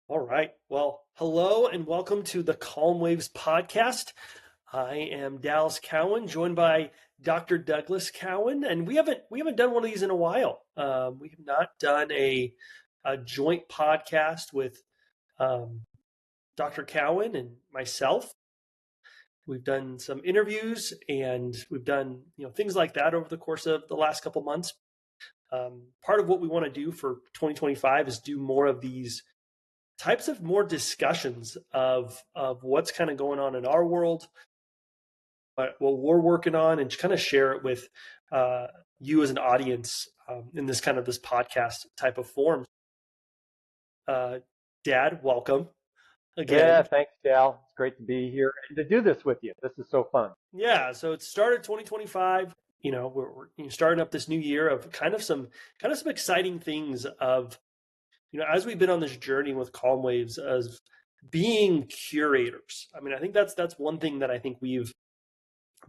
All right. Well, hello and welcome to the Calm Waves podcast. I am Dallas Cowan, joined by Dr. Douglas Cowan, and we haven't done one of these in a while. We have not done a joint podcast with Dr. Cowan and myself. We've done some interviews and we've done things like that over the course of the last couple months. Part of what we want to do for 2025 is do more of these types of more discussions of what's kind of going on in our world, what we're working on, and kind of share it with you as an audience in this podcast type of form. Dad, welcome again. Yeah, thanks, Dal. It's great to be here and to do this with you. This is so fun. Yeah, so it started 2025. We're starting up this new year of kind of some exciting things of, as we've been on this journey with Calm Waves of being curators. I mean, I think that's one thing that I think we've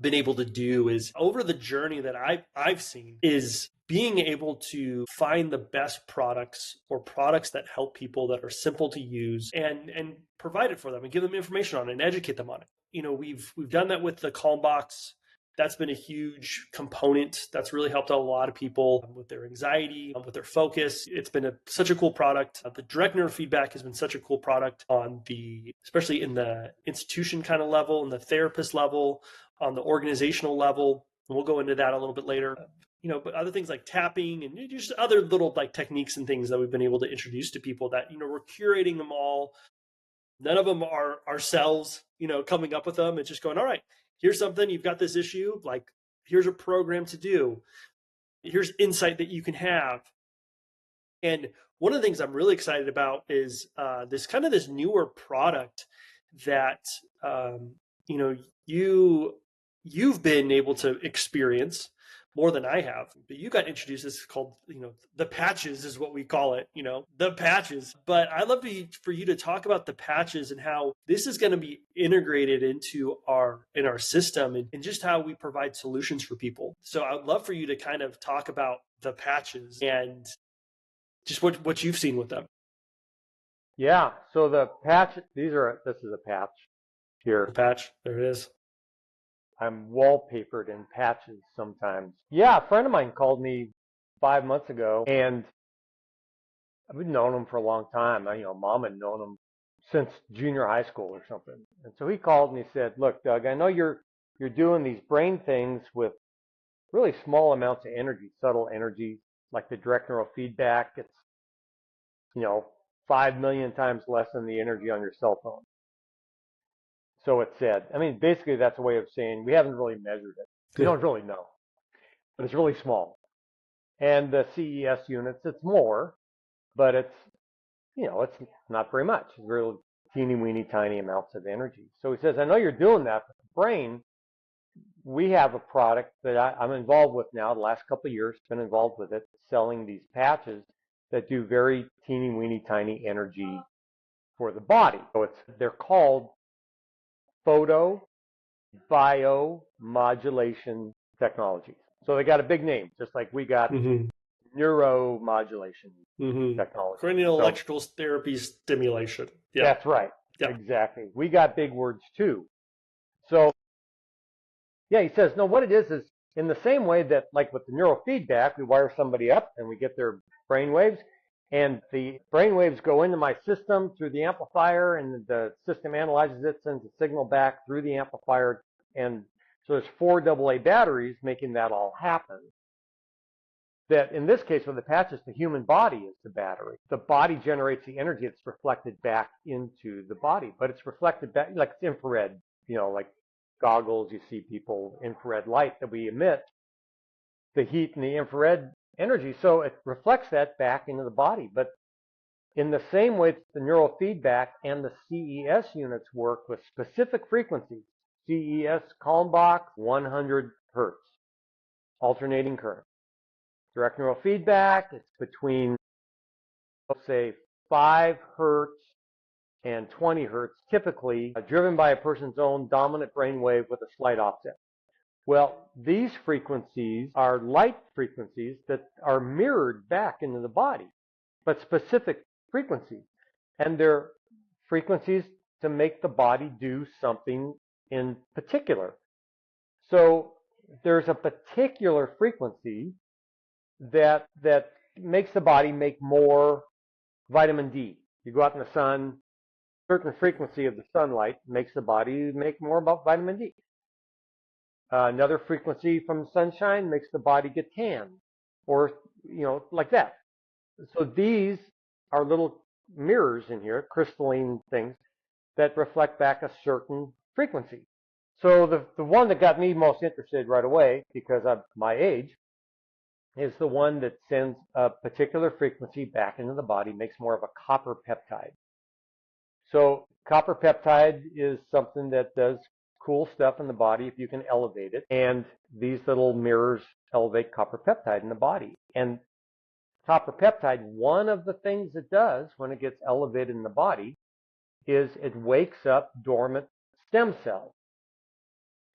been able to do is over the journey that I've seen is being able to find the best products or products that help people, that are simple to use, and provide it for them and give them information on it and educate them on it. We've done that with the Calm Box. That's been a huge component that's really helped out a lot of people with their anxiety, with their focus. It's been such a cool product. The direct neurofeedback has been such a cool product especially in the institution kind of level, and the therapist level, on the organizational level. And we'll go into that a little bit later. But other things like tapping and just other little like techniques and things that we've been able to introduce to people that, we're curating them all. None of them are ourselves, coming up with them. It's just going, all right, here's something, you've got this issue, like here's a program to do. Here's insight that you can have. And one of the things I'm really excited about is this newer product that, you've been able to experience more than I have, but you got introduced. This is called, the patches is what we call it, the patches. But I'd love for you to talk about the patches and how this is going to be integrated into our system, and just how we provide solutions for people. So I'd love for you to kind of talk about the patches and just what you've seen with them. Yeah. So the patch, this is a patch here. The patch, there it is. I'm wallpapered in patches sometimes. Yeah, a friend of mine called me 5 months ago, and I've known him for a long time. Mom had known him since junior high school or something. And so he called and he said, "Look, Doug, I know you're doing these brain things with really small amounts of energy, subtle energy, like the direct neural feedback. It's 5 million times less than the energy on your cell phone." So it said. I mean, basically that's a way of saying we haven't really measured it. We don't really know, but it's really small. And the CES units, it's more, but it's not very much. It's really teeny weeny tiny amounts of energy. So he says, "I know you're doing that, but the brain, we have a product that I'm involved with now. The last couple of years, been involved with it, selling these patches that do very teeny weeny tiny energy for the body. So they're called photobiomodulation technologies. So they got a big name, just like we got neuromodulation technology. Cranial electrical therapy stimulation. Yeah. That's right. Yeah. Exactly. We got big words too. So, yeah, he says, no, what it is in the same way that, like with the neurofeedback, we wire somebody up and we get their brain waves. And the brain waves go into my system through the amplifier, and the system analyzes it, sends a signal back through the amplifier. And so there's 4 AA batteries making that all happen. That in this case, with the patches, the human body is the battery. The body generates the energy that's reflected back into the body, but it's reflected back like it's infrared, like goggles, you see people, infrared light that we emit, the heat and the infrared energy. So it reflects that back into the body. But in the same way the neurofeedback and the CES units work with specific frequencies, CES Calm Box, 100 hertz, alternating current. Direct neurofeedback, it's between, let's say, 5 hertz and 20 hertz, typically driven by a person's own dominant brain wave with a slight offset. Well, these frequencies are light frequencies that are mirrored back into the body, but specific frequencies. And they're frequencies to make the body do something in particular. So there's a particular frequency that makes the body make more vitamin D. You go out in the sun, certain frequency of the sunlight makes the body make more about vitamin D. Another frequency from sunshine makes the body get tan, or like that. So these are little mirrors in here, crystalline things that reflect back a certain frequency. So the one that got me most interested right away, because of my age, is the one that sends a particular frequency back into the body, makes more of a copper peptide. So copper peptide is something that does cool stuff in the body if you can elevate it. And these little mirrors elevate copper peptide in the body. And copper peptide, one of the things it does when it gets elevated in the body is it wakes up dormant stem cells.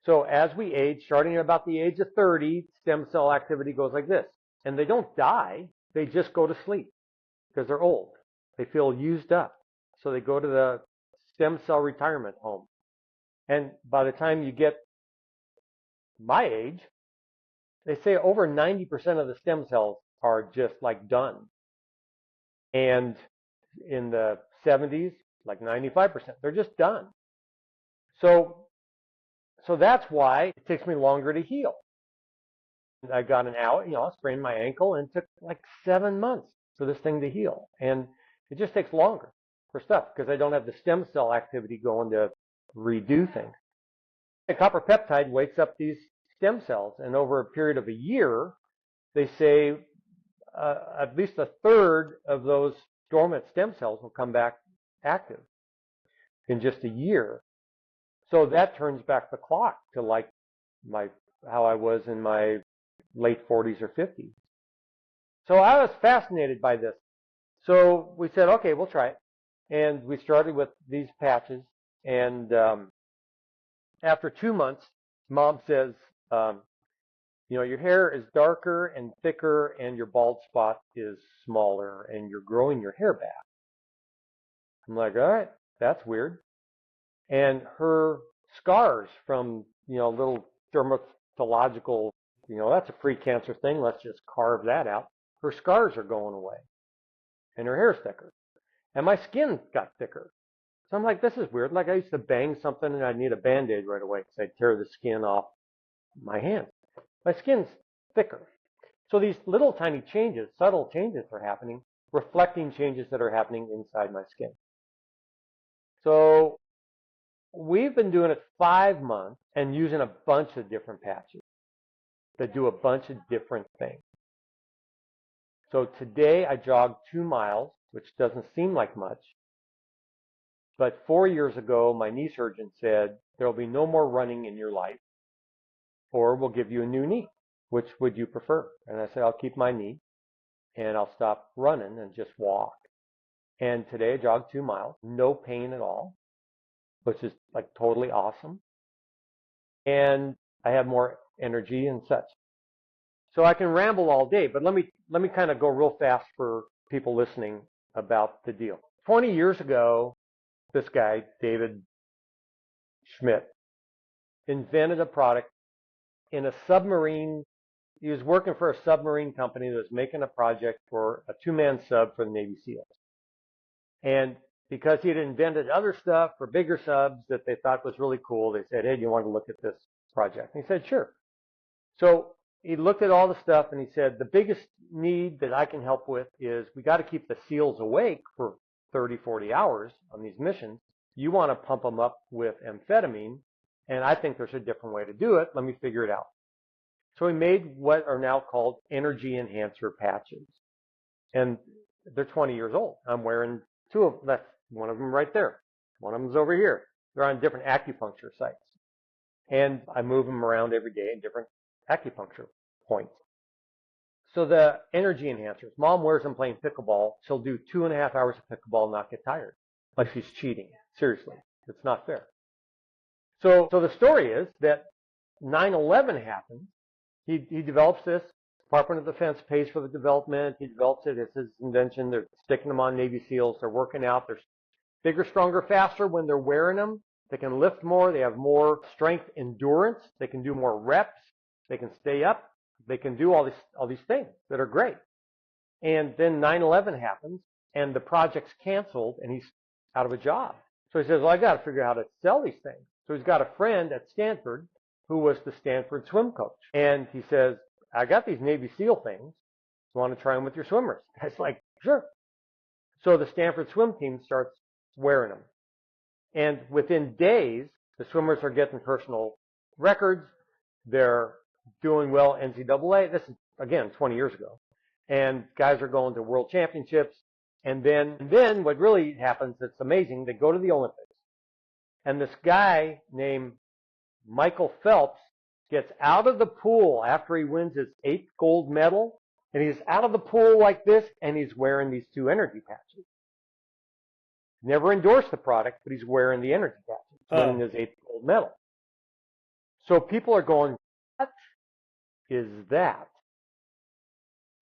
So as we age, starting at about the age of 30, stem cell activity goes like this. And they don't die, they just go to sleep because they're old. They feel used up. So they go to the stem cell retirement home. And by the time you get my age, they say over 90% of the stem cells are just like done. And in the 70s, like 95%, they're just done. So that's why it takes me longer to heal. I got I sprained my ankle, and it took like 7 months for this thing to heal. And it just takes longer for stuff because I don't have the stem cell activity going to redo things. The copper peptide wakes up these stem cells, and over a period of a year, they say at least a third of those dormant stem cells will come back active in just a year. So that turns back the clock to like how I was in my late 40s or 50s. So I was fascinated by this. So we said, okay, we'll try it. And we started with these patches. And after 2 months, Mom says, your hair is darker and thicker and your bald spot is smaller and you're growing your hair back. I'm like, all right, that's weird. And her scars from, little dermatological, that's a pre-cancer thing. Let's just carve that out. Her scars are going away and her hair's thicker. And my skin got thicker. So I'm like, this is weird. Like I used to bang something and I'd need a Band-Aid right away because I'd tear the skin off my hand. My skin's thicker. So these little tiny changes, subtle changes are happening, reflecting changes that are happening inside my skin. So we've been doing it 5 months and using a bunch of different patches that do a bunch of different things. So today I jogged 2 miles, which doesn't seem like much. But 4 years ago, my knee surgeon said, there will be no more running in your life, or we'll give you a new knee. Which would you prefer? And I said, I'll keep my knee, and I'll stop running and just walk. And today I jogged 2 miles, no pain at all, which is like totally awesome. And I have more energy and such. So I can ramble all day, but let me kind of go real fast for people listening about the deal. 20 years ago, this guy, David Schmidt, invented a product in a submarine. He was working for a submarine company that was making a project for a 2-man sub for the Navy SEALs. And because he had invented other stuff for bigger subs that they thought was really cool, they said, hey, do you want to look at this project? And he said, sure. So he looked at all the stuff and he said, the biggest need that I can help with is we got to keep the SEALs awake for 30, 40 hours on these missions. You want to pump them up with amphetamine, and I think there's a different way to do it. Let me figure it out. So he made what are now called energy enhancer patches. And they're 20 years old. I'm wearing 2 of them. That's one of them right there. One of them's over here. They're on different acupuncture sites. And I move them around every day in different acupuncture points. So the energy enhancers, Mom wears them playing pickleball. She'll do 2.5 hours of pickleball and not get tired. Like she's cheating. Seriously. It's not fair. So the story is that 9/11 happens, he develops this. Department of Defense pays for the development. He develops it. It's his invention. They're sticking them on Navy SEALs. They're working out. They're bigger, stronger, faster when they're wearing them. They can lift more. They have more strength endurance. They can do more reps. They can stay up. They can do all these things that are great. And then 9/11 happens, and the project's canceled, and he's out of a job. So he says, well, I got to figure out how to sell these things. So he's got a friend at Stanford who was the Stanford swim coach. And he says, I got these Navy SEAL things. You want to try them with your swimmers? I was like, sure. So the Stanford swim team starts wearing them. And within days, the swimmers are getting personal records. They're doing well NCAA. This is, again, 20 years ago. And guys are going to world championships. And then what really happens, it's amazing, they go to the Olympics. And this guy named Michael Phelps gets out of the pool after he wins his 8th gold medal. And he's out of the pool like this, and he's wearing these 2 energy patches. Never endorsed the product, but he's wearing the energy patches, winning his 8th gold medal. So people are going, what is that?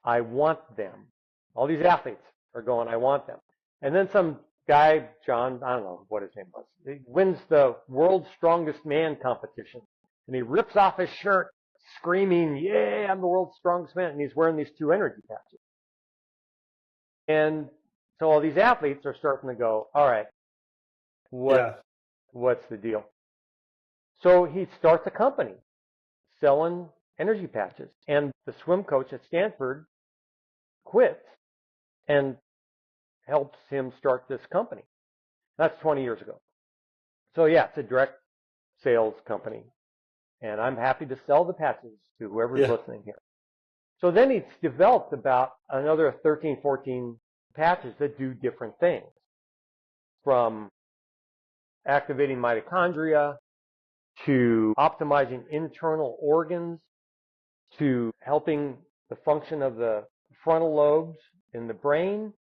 I want them. All these athletes are going, I want them. And then some guy, John, I don't know what his name was, he wins the world's strongest man competition. And he rips off his shirt, screaming, yeah, I'm the world's strongest man. And he's wearing these 2 energy patches. And so all these athletes are starting to go, all right, what's the deal? So he starts a company selling energy patches. And the swim coach at Stanford quits and helps him start this company. That's 20 years ago. So yeah, it's a direct sales company. And I'm happy to sell the patches to whoever's listening here. So then he's developed about another 13, 14 patches that do different things. From activating mitochondria, to optimizing internal organs, to helping the function of the frontal lobes in the brain,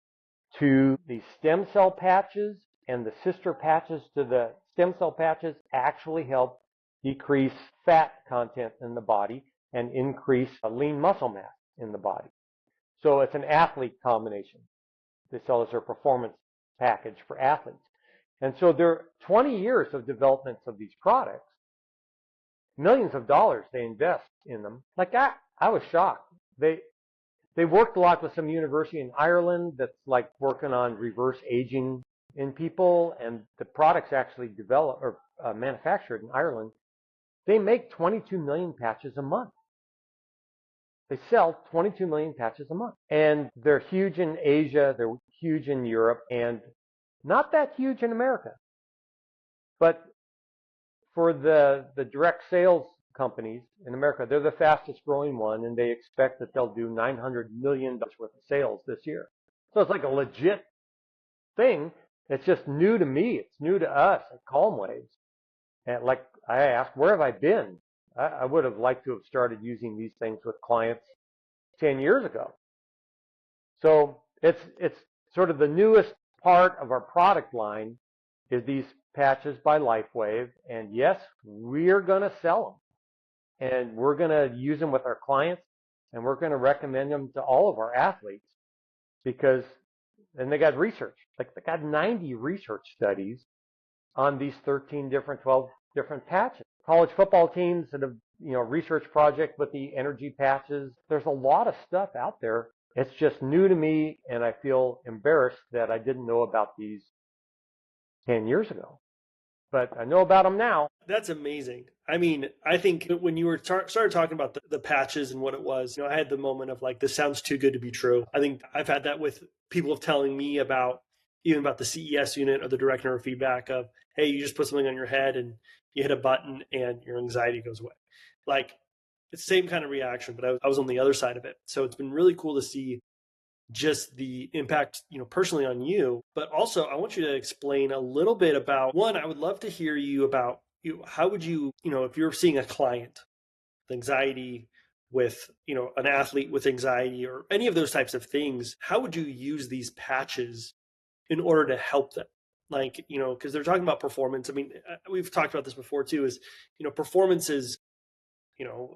to the stem cell patches, and the sister patches to the stem cell patches actually help decrease fat content in the body and increase lean muscle mass in the body. So it's an athlete combination. They sell as their performance package for athletes. And so there are 20 years of development of these products, millions of dollars they invest in them. Like I was shocked. They worked a lot with some university in Ireland that's like working on reverse aging in people, and the products actually developed or manufactured in Ireland. They make 22 million patches a month. They sell 22 million patches a month. And they're huge in Asia, they're huge in Europe, and not that huge in America. But for the direct sales companies in America, they're the fastest growing one, and they expect that they'll do $900 million worth of sales this year. So it's like a legit thing. It's just new to me. It's new to us at Calm Waves. And like I asked, where have I been? I would have liked to have started using these things with clients 10 years ago. So it's sort of the newest part of our product line is these patches by LifeWave. And yes, we're going to sell them. And we're going to use them with our clients. And we're going to recommend them to all of our athletes because, and they got research. Like they got 90 research studies on these 13 different, 12 different patches. College football teams that have, research project with the energy patches. There's a lot of stuff out there. It's just new to me, and I feel embarrassed that I didn't know about these 10 years ago. But I know about them now. That's amazing. I mean, I think when you were started talking about the patches and what it was, I had the moment of like, this sounds too good to be true. I think I've had that with people telling me about, even about the CES unit or the direct neurofeedback of, hey, you just put something on your head and you hit a button and your anxiety goes away. Like, it's the same kind of reaction, but I was on the other side of it. So it's been really cool to see just the impact, personally on you. But also, I want you to explain a little bit about, one, I would love to hear you about, how would you, if you're seeing a client with anxiety, with, an athlete with anxiety or any of those types of things, how would you use these patches in order to help them? Like, because they're talking about performance. I mean, we've talked about this before too, is, performance is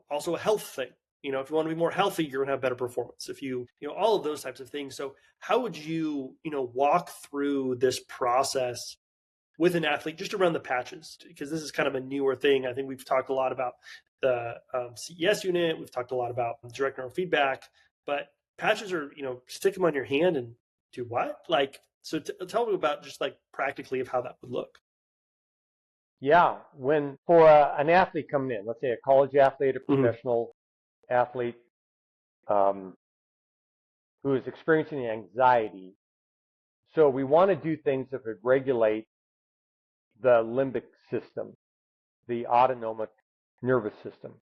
also a health thing. If you want to be more healthy, you're going to have better performance. If all of those types of things. So how would you, walk through this process with an athlete just around the patches? Because this is kind of a newer thing. I think we've talked a lot about the CES unit. We've talked a lot about direct neural feedback, but patches are, stick them on your hand and do what? So tell me about just practically of how that would look. Yeah, when for an athlete coming in, let's say a college athlete, a professional athlete who is experiencing anxiety, so we want to do things that would regulate the limbic system, the autonomic nervous system.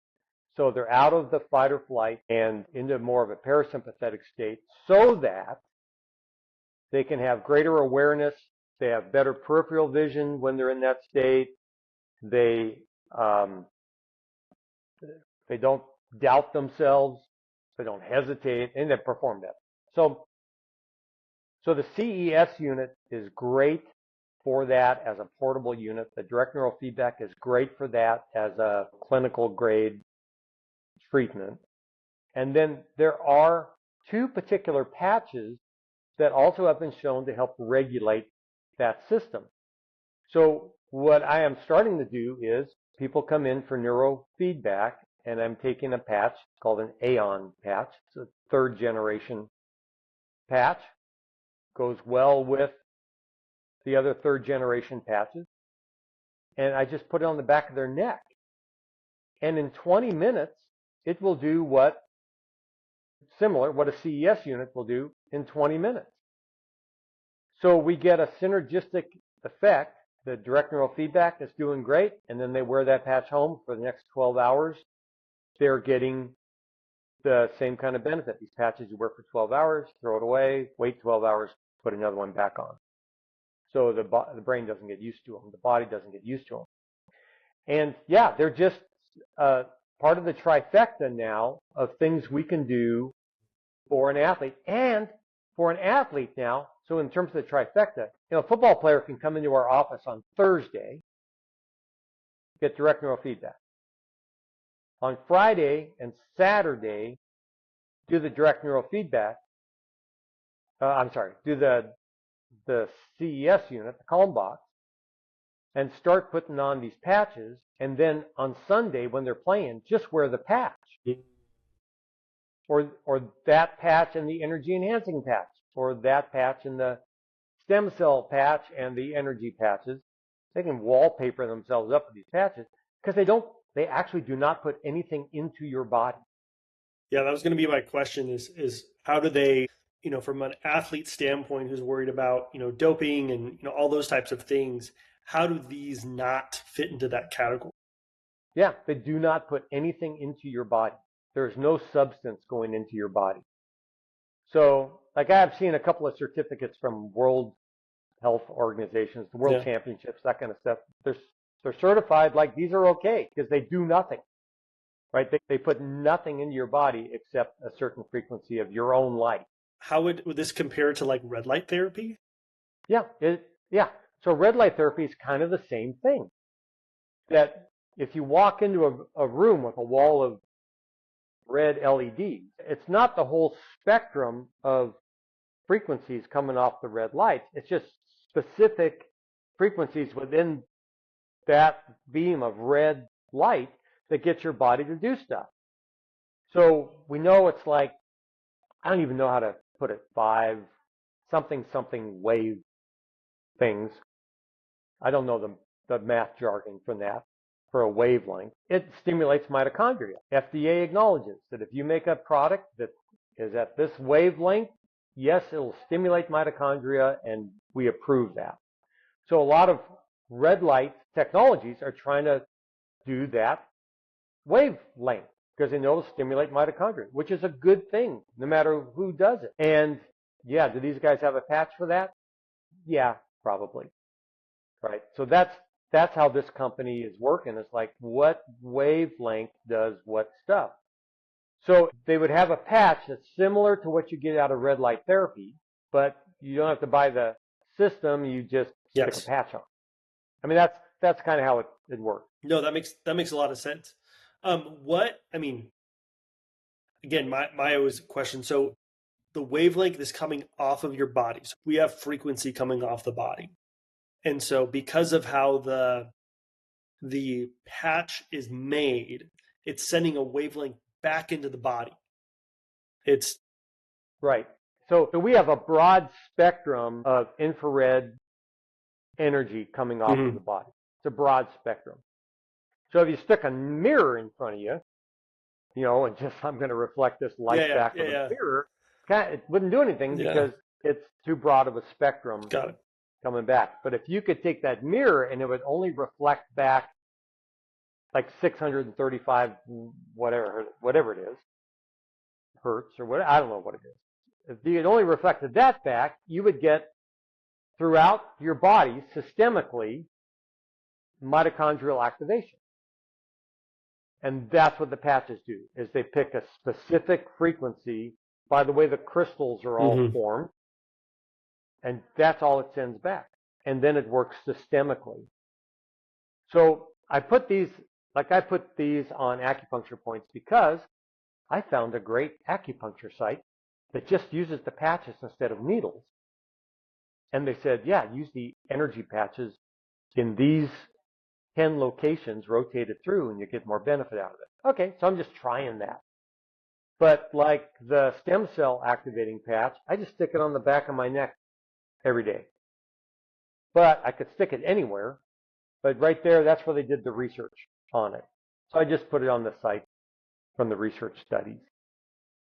So they're out of the fight or flight and into more of a parasympathetic state so that they can have greater awareness. They have better peripheral vision when they're in that state. They don't doubt themselves. They don't hesitate, and they perform better. So the CES unit is great for that as a portable unit. The direct neural feedback is great for that as a clinical grade treatment. And then there are two particular patches that also have been shown to help regulate that system. So what I am starting to do is people come in for neurofeedback, and I'm taking a patch called an AON patch. It's a third generation patch. Goes well with the other third generation patches. And I just put it on the back of their neck. And in 20 minutes, it will do what a CES unit will do in 20 minutes. So we get a synergistic effect. The direct neural feedback is doing great, and then they wear that patch home for the next 12 hours. They're getting the same kind of benefit. These patches you wear for 12 hours, throw it away, wait 12 hours, put another one back on. So the brain doesn't get used to them. The body doesn't get used to them. And yeah, they're just part of the trifecta now of things we can do for an athlete. And for an athlete now, so in terms of the trifecta, a football player can come into our office on Thursday, get direct neural feedback. On Friday and Saturday, do the direct neural feedback. Do the CES unit, the Calm Box, and start putting on these patches. And then on Sunday when they're playing, just wear the patch. Or that patch and the energy enhancing patch, or that patch and the stem cell patch and the energy patches. They can wallpaper themselves up with these patches because they actually do not put anything into your body. Yeah, that was going to be my question is how do they, from an athlete standpoint who's worried about, doping and, all those types of things, how do these not fit into that category? Yeah, they do not put anything into your body. There's no substance going into your body. So, I have seen a couple of certificates from World Health Organizations, the World Championships, that kind of stuff. They're certified like these are okay because they do nothing, right? They put nothing into your body except a certain frequency of your own light. How would this compare to red light therapy? Yeah. So red light therapy is kind of the same thing. That if you walk into a room with a wall of red LEDs, it's not the whole spectrum of frequencies coming off the red lights. It's just specific frequencies within that beam of red light that gets your body to do stuff. So we know it's I don't even know how to put it, 5 something wave things. I don't know the math jargon from that for a wavelength. It stimulates mitochondria. FDA acknowledges that if you make a product that is at this wavelength, yes, it'll stimulate mitochondria, and we approve that. So a lot of red light technologies are trying to do that wavelength because they know it'll stimulate mitochondria, which is a good thing no matter who does it. And yeah, do these guys have a patch for that? Yeah, probably. Right. So that's how this company is working. It's what wavelength does what stuff. So they would have a patch that's similar to what you get out of red light therapy, but you don't have to buy the system. You just stick a patch on. I mean, that's kind of how it works. No, that makes a lot of sense. I mean, again, my always question. So the wavelength is coming off of your body. So we have frequency coming off the body. And so because of how the patch is made, it's sending a wavelength back into the body. It's Right. So we have a broad spectrum of infrared energy coming off of the body. It's a broad spectrum. So if you stick a mirror in front of you, and just I'm going to reflect this light back from the mirror, it wouldn't do anything because it's too broad of a spectrum coming back. But if you could take that mirror and it would only reflect back like 635 whatever it is, hertz or what, I don't know what it is. If you had only reflected that back, you would get throughout your body systemically mitochondrial activation. And that's what the patches do, is they pick a specific frequency by the way the crystals are all formed, and that's all it sends back. And then it works systemically. So I put these on acupuncture points because I found a great acupuncture site that just uses the patches instead of needles. And they said, yeah, use the energy patches in these 10 locations rotated through and you get more benefit out of it. Okay, so I'm just trying that. But like the stem cell activating patch, I just stick it on the back of my neck every day. But I could stick it anywhere. But right there, that's where they did the research on it. So I just put it on the site from the research studies.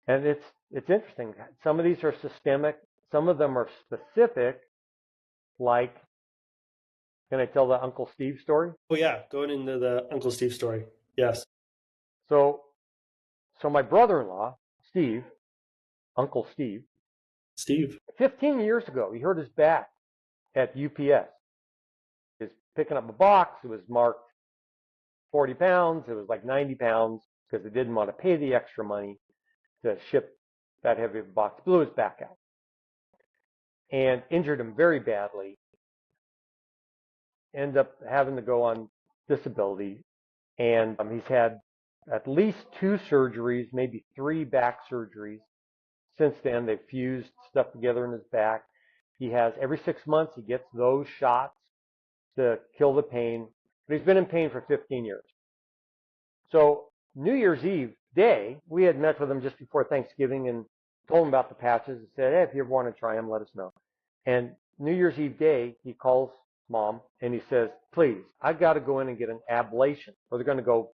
And it's interesting. Some of these are systemic. Some of them are specific, like, can I tell the Uncle Steve story? Oh, yeah. Going into the Uncle Steve story. Yes. So my brother-in-law, Steve, Uncle Steve, 15 years ago, he hurt his back at UPS. He was picking up a box. It was marked 40 pounds. It was like 90 pounds because they didn't want to pay the extra money to ship that heavy of a box. Blew his back out and injured him very badly. Ended up having to go on disability. And he's had at least 2 surgeries, maybe 3 back surgeries. Since then, they've fused stuff together in his back. He has, every 6 months, he gets those shots to kill the pain. But he's been in pain for 15 years. So New Year's Eve day, we had met with him just before Thanksgiving and told him about the patches and said, hey, if you ever want to try them, let us know. And New Year's Eve day, he calls Mom and he says, please, I've got to go in and get an ablation, or they're going to go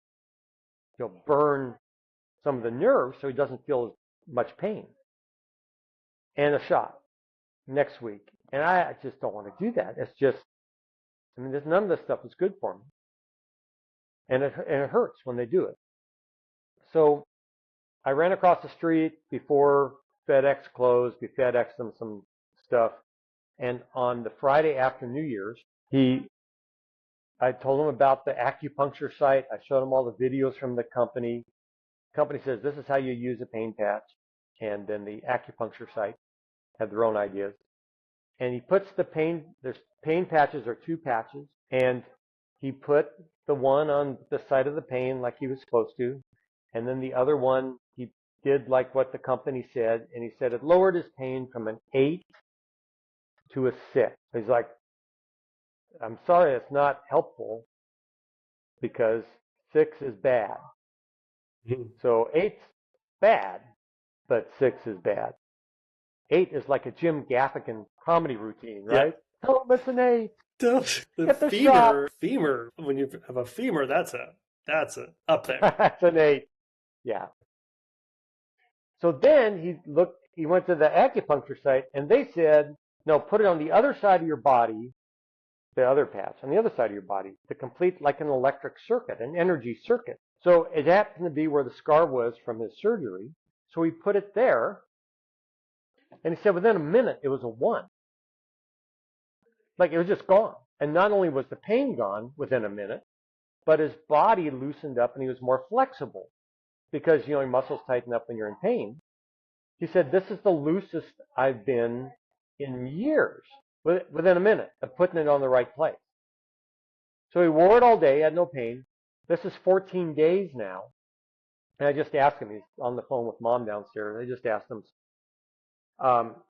burn some of the nerves so he doesn't feel as much pain, and a shot next week. And I just don't want to do that. It's just, none of this stuff is good for me. And it hurts when they do it. So I ran across the street before FedEx closed. We FedExed them some stuff. And on the Friday after New Year's, I told him about the acupuncture site. I showed him all the videos from the company. The company says, this is how you use a pain patch. And then the acupuncture site had their own ideas. And he puts there's pain patches are 2 patches. And he put the one on the site of the pain like he was supposed to. And then the other one, he did like what the company said. And he said it lowered his pain from an 8 to a 6. He's like, I'm sorry, it's not helpful because 6 is bad. So 8's bad, but 6 is bad. 8 is like a Jim Gaffigan comedy routine, right? Yeah. Tell him it's an 8. The femur. When you have a femur, that's up there. That's an 8. Yeah. So then he went to the acupuncture site and they said, no, put it on the other side of your body, the other patch on the other side of your body to complete like an electric circuit, an energy circuit. So it happened to be where the scar was from his surgery. So he put it there and he said within a minute it was a 1. Like it was just gone. And not only was the pain gone within a minute, but his body loosened up and he was more flexible because, your muscles tighten up when you're in pain. He said, this is the loosest I've been in years within a minute of putting it on the right place. So he wore it all day, had no pain. This is 14 days now. And I just asked him, he's on the phone with mom downstairs. I just asked him,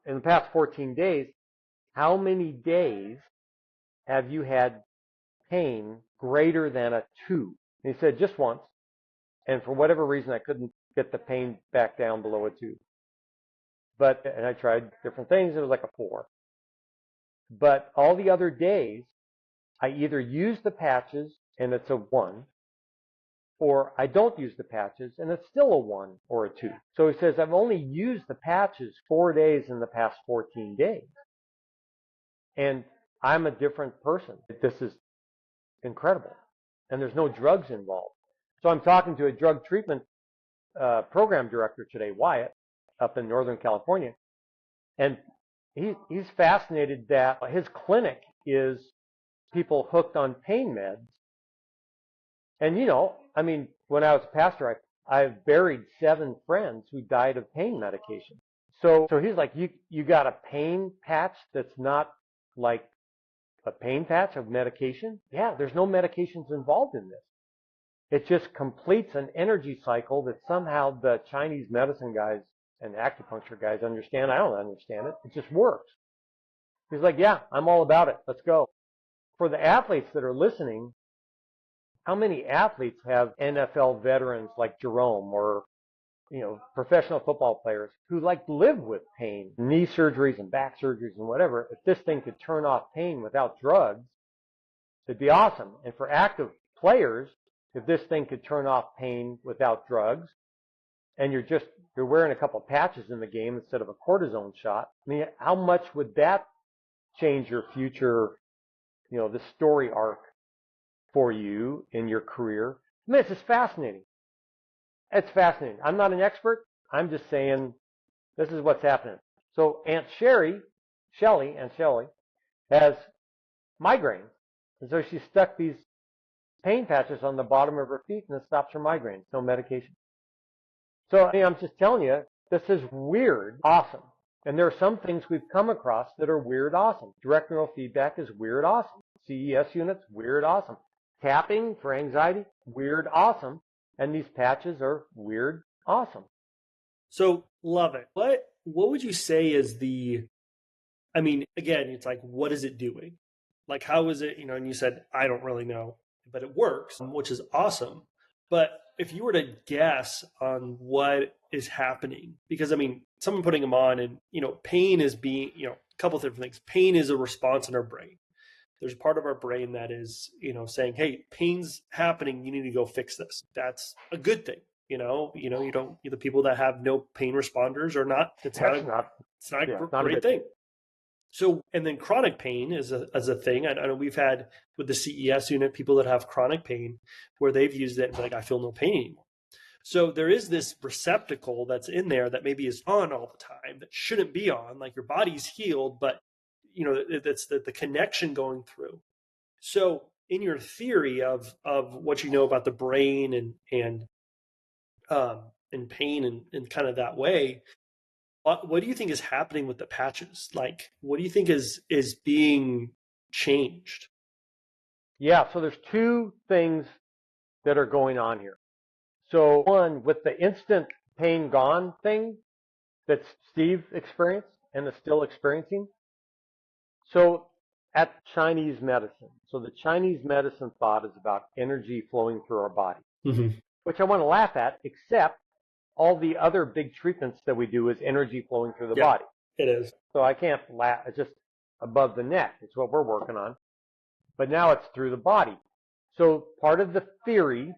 in the past 14 days, how many days have you had pain greater than a 2? And he said, just once. And for whatever reason, I couldn't get the pain back down below a 2. And I tried different things. It was like a 4. But all the other days, I either use the patches and it's a 1, or I don't use the patches and it's still a 1 or a 2. So he says, I've only used the patches 4 days in the past 14 days. And I'm a different person. This is incredible. And there's no drugs involved. So I'm talking to a drug treatment program director today, Wyatt, up in Northern California. And he's fascinated that his clinic is people hooked on pain meds. And, I mean, when I was a pastor, I've buried 7 friends who died of pain medication. So he's like, you got a pain patch that's not like a pain patch of medication? Yeah, there's no medications involved in this. It just completes an energy cycle that somehow the Chinese medicine guys and acupuncture guys understand. I don't understand it. It just works. He's like, yeah, I'm all about it. Let's go. For the athletes that are listening, how many athletes have NFL veterans like Jerome or, professional football players who live with pain, knee surgeries and back surgeries and whatever? If this thing could turn off pain without drugs, it'd be awesome. And for active players, if this thing could turn off pain without drugs, and you're wearing a couple of patches in the game instead of a cortisone shot, I mean, how much would that change your future, the story arc for you in your career? I mean, this is fascinating. It's fascinating. I'm not an expert. I'm just saying this is what's happening. So Aunt Shelly, has migraines. And so she stuck these pain patches on the bottom of her feet, and it stops her migraines. No medication. So I'm just telling you, this is weird, awesome. And there are some things we've come across that are weird, awesome. Direct neural feedback is weird, awesome. CES units, weird, awesome. Tapping for anxiety, weird, awesome. And these patches are weird, awesome. So love it. What would you say is again, it's like, what is it doing? Like, how is it, and you said, I don't really know, but it works, which is awesome. But if you were to guess on what is happening, because someone putting them on and, pain is being, a couple of different things. Pain is a response in our brain. There's a part of our brain that is, saying, hey, pain's happening. You need to go fix this. That's a good thing. You don't, the people that have no pain responders are not, it's not a great thing. So, and then chronic pain is a thing. I know we've had with the CES unit, people that have chronic pain where they've used it and like, I feel no pain anymore. So there is this receptacle that's in there that maybe is on all the time that shouldn't be on, like your body's healed, but that's the connection going through. So in your theory of what you know about the brain and pain and kind of that way, what do you think is happening with the patches? Like, what do you think is being changed? Yeah, so there's 2 things that are going on here. So one, with the instant pain gone thing that Steve experienced and is still experiencing. So at Chinese medicine, so the Chinese medicine thought is about energy flowing through our body, which I want to laugh at, except all the other big treatments that we do is energy flowing through the body. It is. So I can't laugh. It's just above the neck. It's what we're working on. But now it's through the body. So part of the theory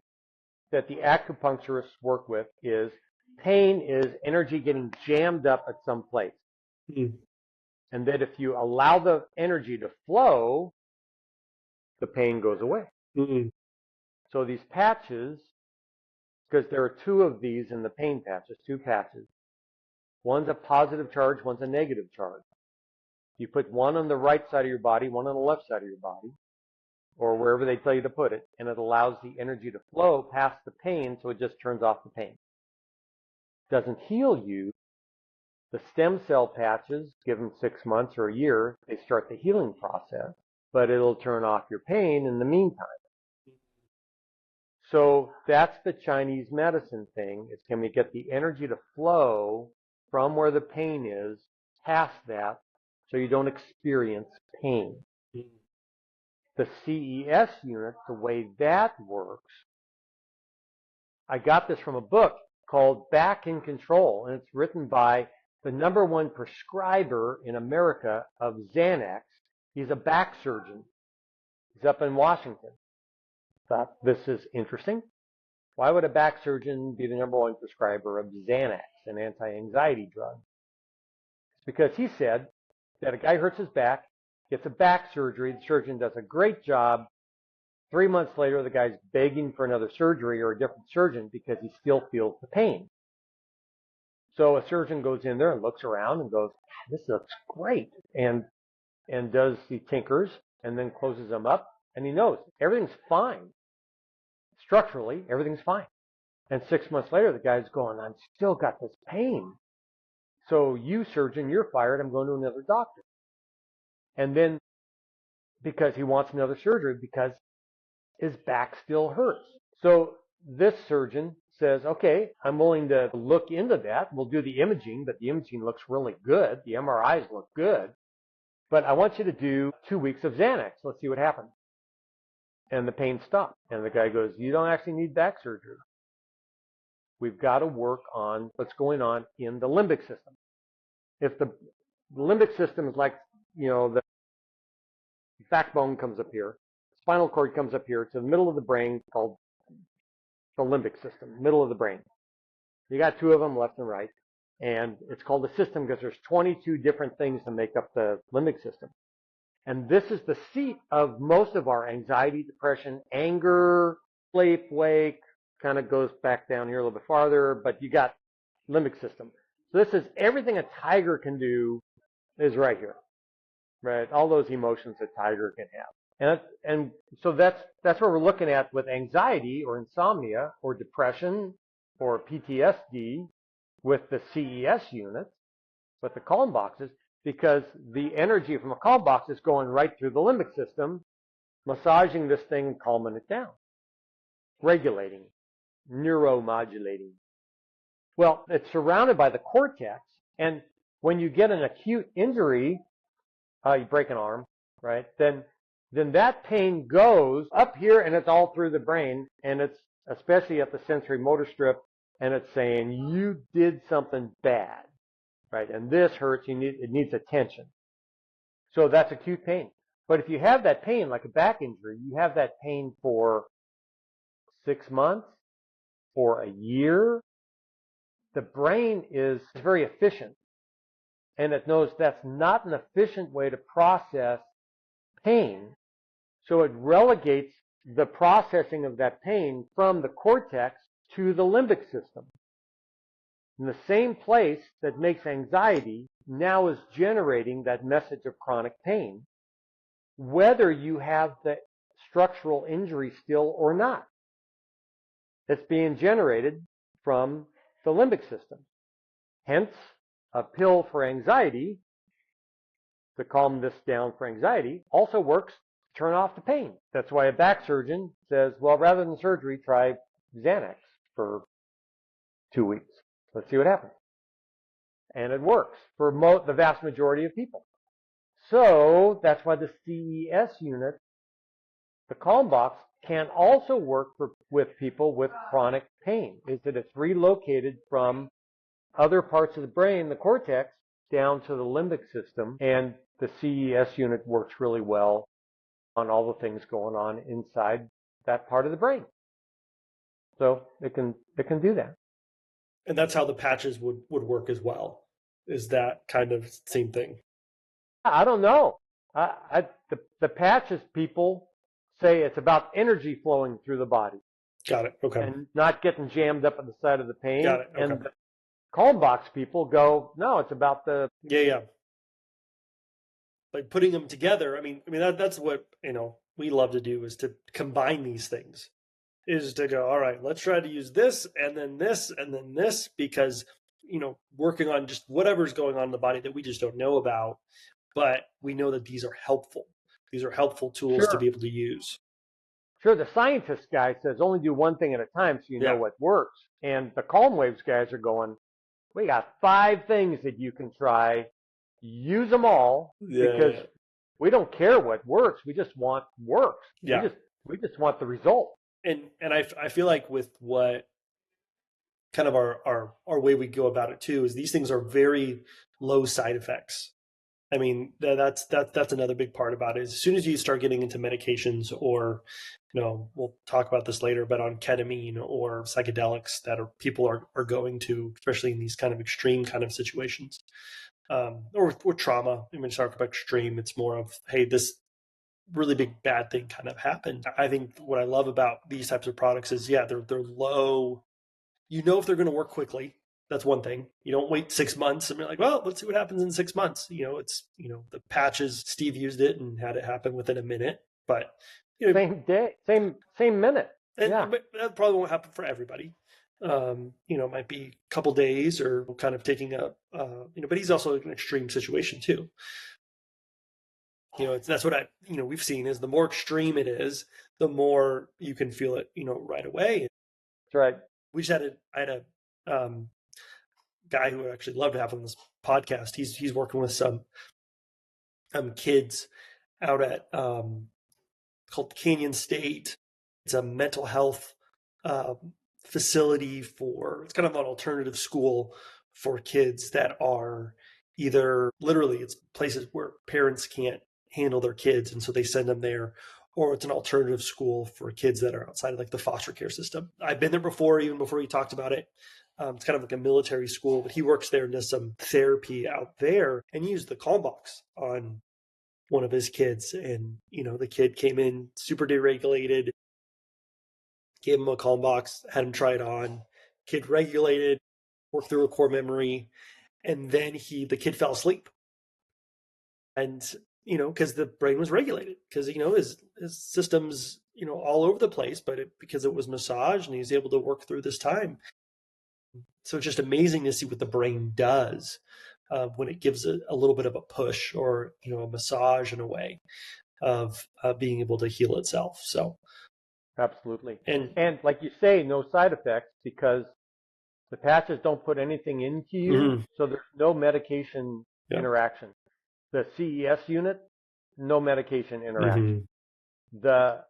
that the acupuncturists work with is pain is energy getting jammed up at some place. And that if you allow the energy to flow, the pain goes away. So these patches, because there are 2 of these in the pain patches, 2 patches. One's a positive charge, one's a negative charge. You put one on the right side of your body, one on the left side of your body, or wherever they tell you to put it, and it allows the energy to flow past the pain, so it just turns off the pain. It doesn't heal you. The stem cell patches, give them 6 months or a year, they start the healing process, but it'll turn off your pain in the meantime. So that's the Chinese medicine thing, is can we get the energy to flow from where the pain is past that so you don't experience pain. Mm. The CES unit, the way that works, I got this from a book called Back in Control, and it's written by the #1 prescriber in America of Xanax. He's a back surgeon. He's up in Washington. Thought this is interesting. Why would a back surgeon be the #1 prescriber of Xanax, an anti-anxiety drug? It's because he said that a guy hurts his back, gets a back surgery, the surgeon does a great job. 3 months later, the guy's begging for another surgery or a different surgeon because he still feels the pain. So a surgeon goes in there and looks around and goes, this looks great, and he tinkers and then closes them up, and he knows everything's fine. Structurally, everything's fine. And 6 months later, the guy's going, I've still got this pain. So you, surgeon, you're fired. I'm going to another doctor. And then because he wants another surgery because his back still hurts. So this surgeon says, okay, I'm willing to look into that. We'll do the imaging, but the imaging looks really good. The MRIs look good. But I want you to do 2 weeks of Xanax. Let's see what happens. And the pain stopped. And the guy goes, you don't actually need back surgery. We've got to work on what's going on in the limbic system. If the limbic system is like, the backbone comes up here, spinal cord comes up here to the middle of the brain called the limbic system, middle of the brain. You got two of them, left and right. And it's called a system because there's 22 different things that make up the limbic system. And this is the seat of most of our anxiety, depression, anger, sleep, wake, kind of goes back down here a little bit farther, but you got limbic system. So this is everything a tiger can do is right here, right? All those emotions a tiger can have. And so that's what we're looking at with anxiety or insomnia or depression or PTSD with the CES units, with the calm boxes, because the energy from a calm box is going right through the limbic system, massaging this thing and calming it down, regulating, neuromodulating. Well, it's surrounded by the cortex, and when you get an acute injury, you break an arm, right? Then that pain goes up here, and it's all through the brain, and it's especially at the sensory motor strip, and it's saying you did something bad, right? And this hurts. It needs attention. So that's acute pain. But if you have that pain, like a back injury, you have that pain for 6 months, for a year. The brain is very efficient, and it knows that's not an efficient way to process pain. So it relegates the processing of that pain from the cortex to the limbic system. And the same place that makes anxiety now is generating that message of chronic pain, whether you have the structural injury still or not. It's being generated from the limbic system. Hence, a pill for anxiety, to calm this down for anxiety, also works to turn off the pain. That's why a back surgeon says, well, rather than surgery, try Xanax for 2 weeks. Let's see what happens. And it works for the vast majority of people. So that's why the CES unit, the calm box, can also work with people with chronic pain, is that it's relocated from other parts of the brain, the cortex, down to the limbic system, and the CES unit works really well on all the things going on inside that part of the brain. So it can do that. And that's how the patches would work as well. Is that kind of same thing? I don't know. The patches people say it's about energy flowing through the body. Got it. Okay. And not getting jammed up at the side of the pain. Got it. Okay. And the calm box people go, no, it's about the... Yeah. Like putting them together. I mean that's what, we love to do, is to combine these things. Is to go, all right, let's try to use this and then this and then this, because, working on just whatever's going on in the body that we just don't know about, but we know that these are helpful. These are helpful tools to be able to use. Sure, the scientist guy says only do one thing at a time so you know Yeah. what works. And the Calm Waves guys are going, we got 5 things that you can try. Use them all because Yeah. we don't care what works. We just want works. Yeah. We just want the result. And I feel like with what kind of our way we go about it too is these things are very low side effects. I mean, that's another big part about it. Is as soon as you start getting into medications or, we'll talk about this later, but on ketamine or psychedelics that people are going to, especially in these kind of extreme kind of situations, or trauma. When you talk about extreme, it's more of, hey, this really big bad thing kind of happened. I think what I love about these types of products is, yeah, they're low. If they're going to work quickly. That's one thing. You don't wait 6 months and be like, well, let's see what happens in 6 months. It's the patches. Steve used it and had it happen within a minute, but same day, same minute. Yeah, but that probably won't happen for everybody. It might be a couple days or kind of taking but he's also in an extreme situation too. That's what we've seen is the more extreme it is, the more you can feel it, right away. that's right. I had a guy who I'd actually love to have on this podcast. He's working with some kids out at called Canyon State. It's a mental health facility it's kind of an alternative school for kids that are either literally it's places where parents can't handle their kids, and so they send them there, or it's an alternative school for kids that are outside of like the foster care system. I've been there before, even before he talked about it. It's kind of like a military school, but he works there and does some therapy out there, and he used the Calm box on one of his kids. And, the kid came in super deregulated, gave him a Calm box, had him try it on. Kid regulated, worked through a core memory, and then the kid fell asleep. And, because the brain was regulated, because, his system's, all over the place, but because it was massaged and he was able to work through this time. So it's just amazing to see what the brain does when it gives a little bit of a push or, a massage in a way of being able to heal itself. So Absolutely. and And like you say, no side effects because the patches don't put anything into you, mhm, so there's no medication yeah, interaction. The CES unit, no medication interaction. mhm, The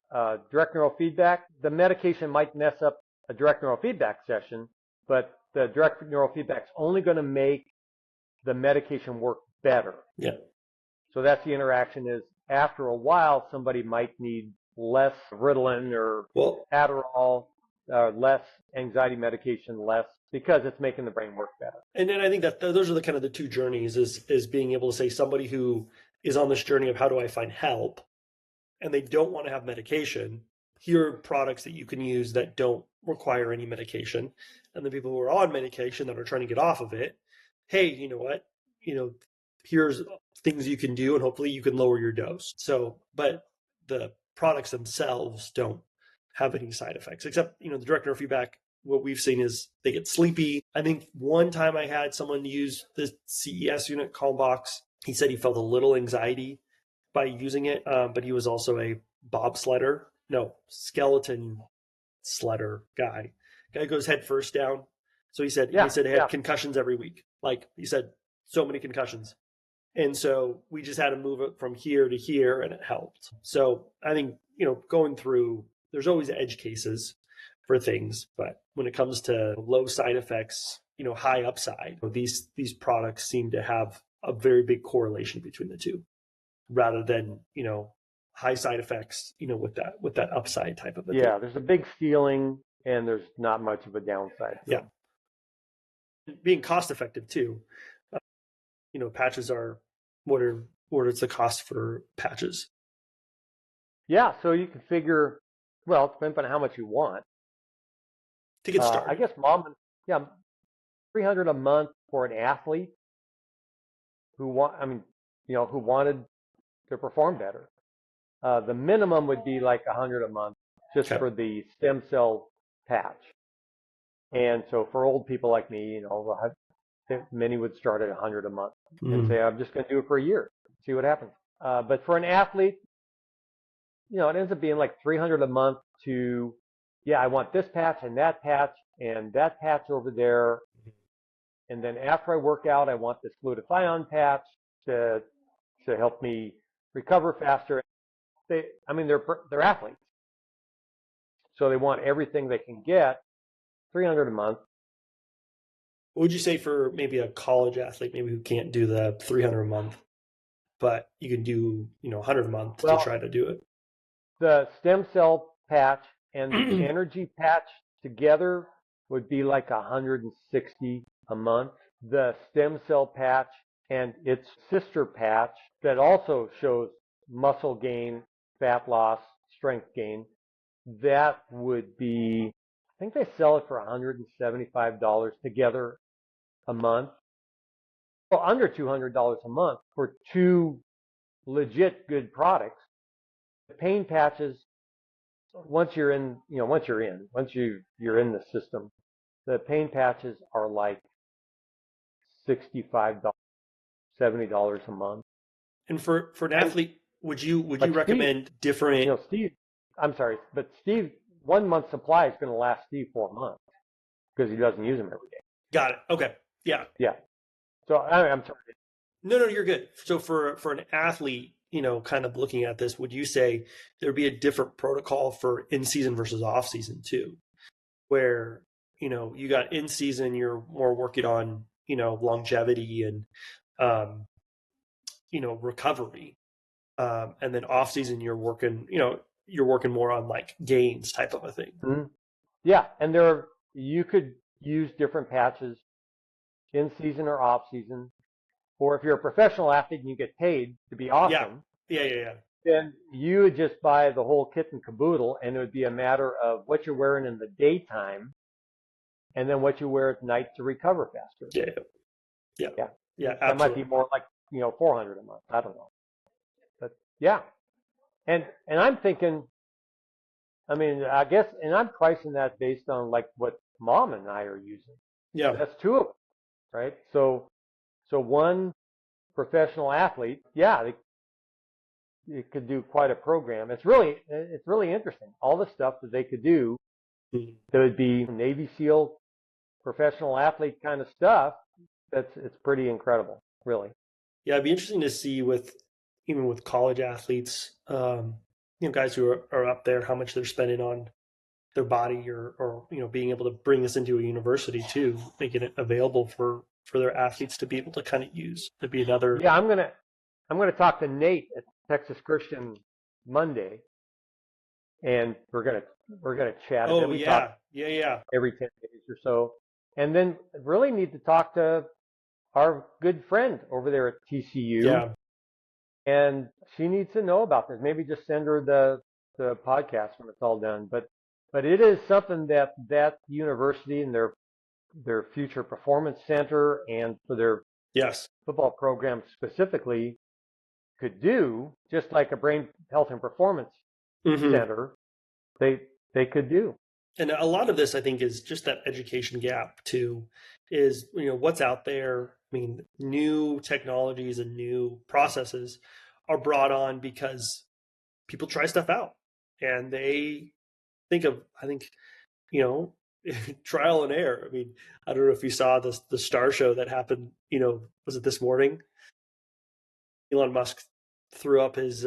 direct neural feedback, the medication might mess up a direct neural feedback session, but the direct neural feedback's only going to make the medication work better. yeah, So that's the interaction is after a while, somebody might need less Ritalin or well, Adderall, less anxiety medication, less because it's making the brain work better. and then I think that those are the kind of the two journeys is being able to say somebody who is on this journey of how do I find help, and they don't want to have medication. Here are products that you can use that don't require any medication, and the people who are on medication that are trying to get off of it, hey, you know what, here's things you can do, and hopefully you can lower your dose. So, but the products themselves don't have any side effects, except the direct neurofeedback. What we've seen is they get sleepy. I think one time I had someone use the CES unit Calm box. He said he felt a little anxiety by using it, but he was also a skeleton sledder guy. Guy goes head first down. So he said he had concussions every week. Like he said, so many concussions. And so we just had to move it from here to here, and it helped. So I think, going through, there's always edge cases for things, but when it comes to low side effects, high upside, these products seem to have a very big correlation between the two, rather than, high side effects, with that upside type of a thing. Yeah, there's a big ceiling and there's not much of a downside. Yeah. Being cost effective too. Patches are what is the cost for patches? Yeah, so you can figure, well, it depends on how much you want. To get started. I guess $300 a month for an athlete who wanted to perform better. The minimum would be like $100 a month just for the stem cell patch. And so for old people like me, many would start at $100 a month and say, I'm just going to do it for a year, see what happens. But for an athlete, it ends up being like 300 a month to, yeah, I want this patch and that patch over there. And then after I work out, I want this glutathione patch to help me recover faster. They're athletes, so they want everything they can get. 300 a month. What would you say for maybe a college athlete, maybe who can't do the 300 a month, but you can do 100 a month to Well, try to do it? the stem cell patch and the energy patch together would be like 160 a month. The stem cell patch and its sister patch that also shows muscle gain, fat loss, strength gain, that would be, I think they sell it for $175 together a month. Well, under $200 a month for two legit good products. The pain patches, once you're in the system, the pain patches are like $65, $70 a month. And for an athlete, would you But recommend different? Steve, I'm sorry, but Steve, 1 month supply is going to last Steve 4 months because he doesn't use them every day. Got it. Okay. Yeah. Yeah. So I'm sorry. No, you're good. So for an athlete, kind of looking at this, would you say there'd be a different protocol for in season versus off season too, where you got in season, you're more working on longevity and recovery, and then off season you're working more on like gains type of a thing. Mm-hmm. Yeah, and you could use different patches in season or off season, or if you're a professional athlete and you get paid to be awesome, yeah, then you would just buy the whole kit and caboodle, and it would be a matter of what you're wearing in the daytime, and then what you wear at night to recover faster. Yeah. That Absolutely. might be more like 400 a month. I don't know, but yeah, and I'm thinking, I guess, and I'm pricing that based on like what Mom and I are using. Yeah. That's two of them, right? So one professional athlete, yeah, it could do quite a program. It's really interesting. All the stuff that they could do, that would be Navy SEAL professional athlete kind of stuff. It's pretty incredible, really. Yeah, it'd be interesting to see even with college athletes, guys who are up there, how much they're spending on their body or being able to bring this into a university too, making it available for their athletes to be able to kind of use. That'd be another. Yeah, I'm gonna talk to Nate at Texas Christian Monday, and we're gonna chat. Oh, we yeah. talk Yeah. every 10 days or so, and then really need to talk to our good friend over there at TCU. Yeah. And she needs to know about this. Maybe just send her the podcast when it's all done. But it is something that university and their future performance center and for their football program specifically could do, just like a brain health and performance center. They could do. And a lot of this, I think, is just that education gap too, is, what's out there. I mean, new technologies and new processes are brought on because people try stuff out and they think, trial and error. I mean, I don't know if you saw the Star Show that happened, was it this morning? Elon Musk threw up his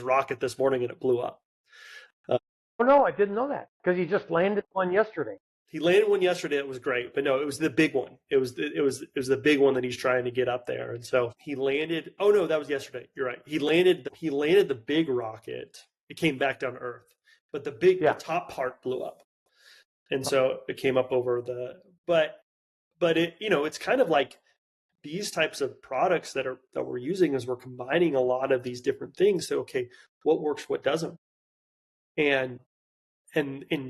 rocket this morning and it blew up. Oh no, I didn't know that, because he just landed one yesterday. He landed one yesterday. It was great, but no, it was the big one. It was the big one that he's trying to get up there. And so he landed. Oh no, that was yesterday. You're right. He landed the big rocket. It came back down to Earth, but the top part blew up, and so it came up over the. But it it's kind of like these types of products that we're using, is we're combining a lot of these different things. So okay, what works, what doesn't, and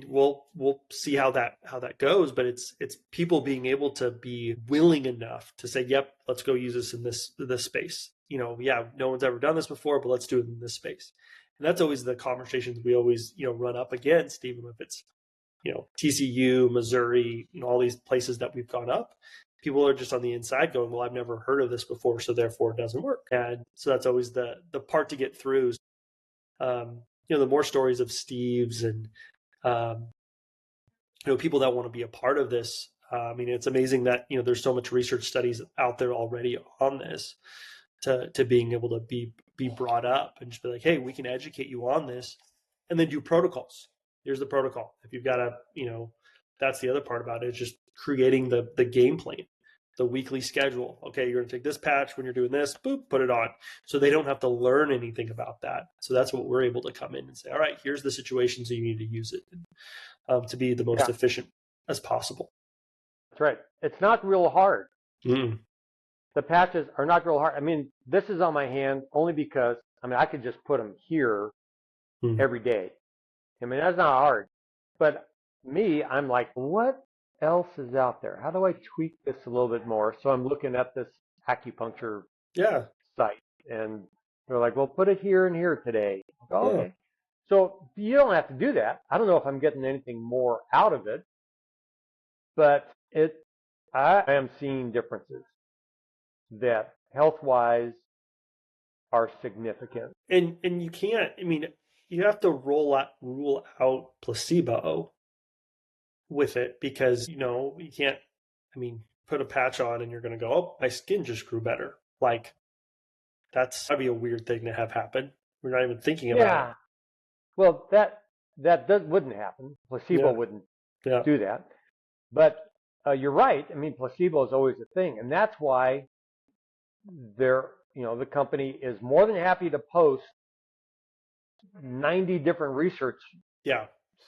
we'll see how that goes, but it's people being able to be willing enough to say, yep, let's go use this in this space. No one's ever done this before, but let's do it in this space. And that's always the conversations we always run up against, even if it's TCU, Missouri, all these places that we've gone up. People are just on the inside going, well, I've never heard of this before, so therefore it doesn't work. And so that's always the part to get through. the more stories of Steves and um, people that want to be a part of this. I mean, it's amazing that there's so much research studies out there already on this to being able to be brought up and just be like, hey, we can educate you on this, and then do protocols. Here's the protocol. If you've got that's the other part about it, is just creating the game plan, the weekly schedule. Okay, you're going to take this patch when you're doing this, boop, put it on. So they don't have to learn anything about that. So that's what we're able to come in and say, all right, here's the situations you need to use it to be the most efficient as possible. That's right. It's not real hard. Mm. The patches are not real hard. I mean, this is on my hand only because, I could just put them here every day. I mean, that's not hard. But me, I'm like, what else is out there? How do I tweak this a little bit more? So I'm looking at this acupuncture site, and they're like, well, put it here and here today. I go, okay. So you don't have to do that. I don't know if I'm getting anything more out of it, but I am seeing differences that health-wise are significant. And you can't, you have to rule out placebo with it, because you can't, put a patch on and you're going to go, oh, my skin just grew better. Like, that'd be a weird thing to have happen. We're not even thinking about it. Well, that wouldn't happen. Placebo wouldn't do that. But you're right. Placebo is always a thing, and that's why the company is more than happy to post 90 different research